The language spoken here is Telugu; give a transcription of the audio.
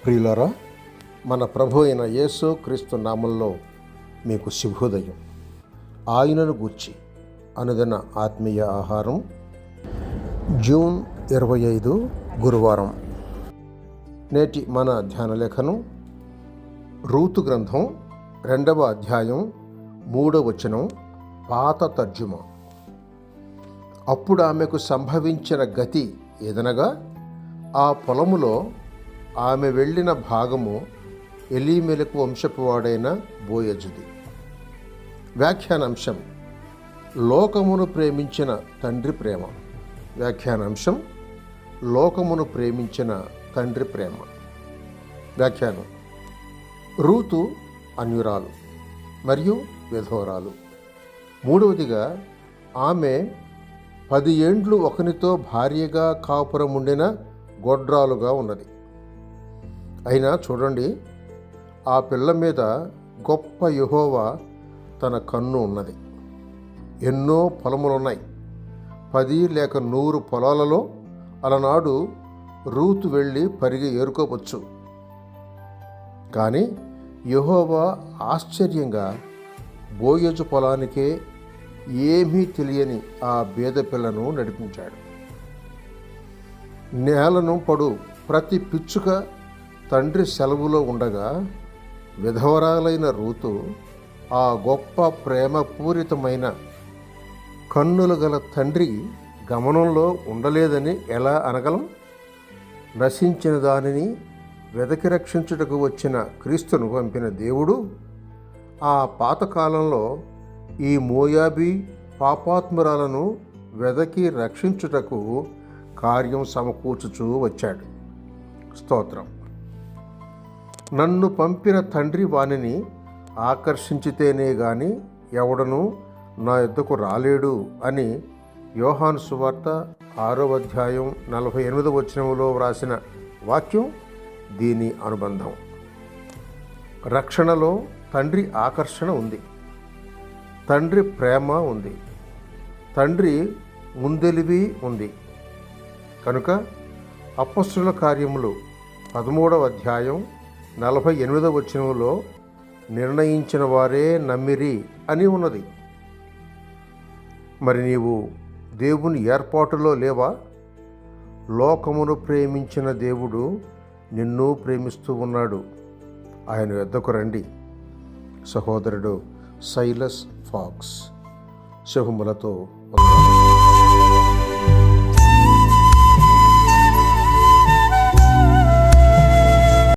ప్రియులారా, మన ప్రభు అయిన యేసు క్రీస్తు నామంలో మీకు శుభోదయం. ఆయనను గూర్చి అనుదిన ఆత్మీయ ఆహారం, జూన్ 25 గురువారం. నేటి మన ధ్యాన లేఖనం రూతు గ్రంథం 2వ అధ్యాయం 3వ వచనం, పాత తర్జుమా. అప్పుడు ఆమెకు సంభవించిన గతి ఏదనగా, ఆ పొలములో ఆమె వెళ్ళిన భాగము ఎలీమెలకు వంశపు వాడైన బోయజుది. వ్యాఖ్యానాంశం: లోకమును ప్రేమించిన తండ్రి ప్రేమ. వ్యాఖ్యానాంశం: లోకమును ప్రేమించిన తండ్రి ప్రేమ. వ్యాఖ్యానం: రూతు అన్యురాలు మరియు విధవరాలు. మూడవదిగా, ఆమె 10 ఏండ్లు ఒకనితో భార్యగా కాపురముండిన గొడ్రాలుగా ఉన్నది. అయినా చూడండి, ఆ పిల్ల మీద గొప్ప యెహోవా తన కన్ను ఉన్నది. ఎన్నో పొలములున్నాయి. 10 లేక 100 పొలాలలో అలనాడు రూతు వెళ్ళి పరిగి ఏరుకోవచ్చు. కానీ యెహోవా ఆశ్చర్యంగా బోయజు పొలానికే ఏమీ తెలియని ఆ బేద పిల్లను నడిపించాడు. నేలను పడు ప్రతి పిచ్చుక తండ్రి సెలవులో ఉండగా, విధవరాలైన రూతు ఆ గొప్ప ప్రేమపూరితమైన కన్నులు గల తండ్రి గమనంలో ఉండలేదని ఎలా అనగలం? నశించిన దానిని వెదకి రక్షించుటకు వచ్చిన క్రీస్తును పంపిన దేవుడు ఆ పాతకాలంలో ఈ మోయాబీ పాపాత్మురాలను వెదకి రక్షించుటకు కార్యం సమకూర్చుచూ వచ్చాడు. స్తోత్రం. నన్ను పంపిన తండ్రి వానిని ఆకర్షించితేనే గాని ఎవడనూ నా యొద్దకు రాలేడు అని యోహాను సువార్త 6వ అధ్యాయం 48వ వచనంలో వ్రాసిన వాక్యం దీని అనుబంధం. రక్షణలో తండ్రి ఆకర్షణ ఉంది, తండ్రి ప్రేమ ఉంది, తండ్రి ముందెలివి ఉంది. కనుక అపొస్తలుల కార్యములు 13వ అధ్యాయం 48వ వచనంలో నిర్ణయించిన వారే నమ్మిరి అని ఉన్నది. మరి నీవు దేవుని ఏర్పాటులో లేవా? లోకమును ప్రేమించిన దేవుడు నిన్ను ప్రేమిస్తూ ఉన్నాడు. ఆయన యొద్దకు రండి. సహోదరుడు సైలస్ ఫాక్స్. శుభములతో.